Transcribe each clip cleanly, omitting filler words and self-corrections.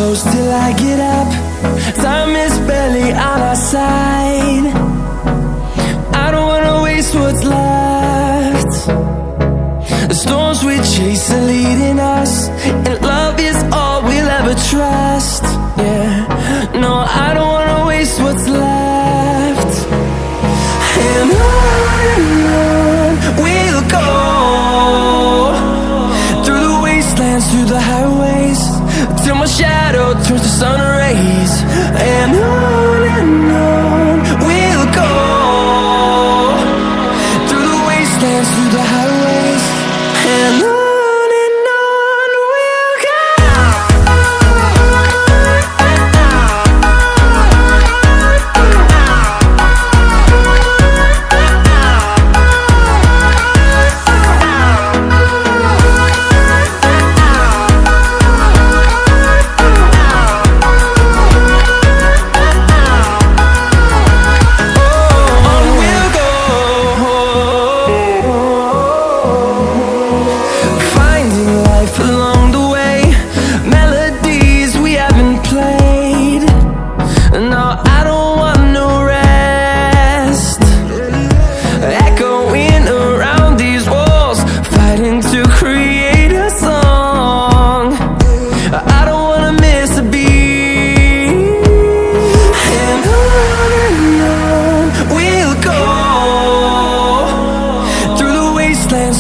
close till I get up. Time is barely on our side. I don't wanna waste what's left. The storms we chase are leading us, and love is all we'll ever trust. Yeah, no, I don't wanna waste what's left. And on we'll go, through the wastelands, through the highways, till my shadow turns to sun rays. And on we'll go, through the wastelands, through the highways, and on we'll go.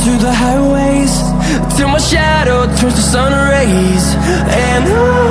Through the highways, till my shadow turns to sun rays. And on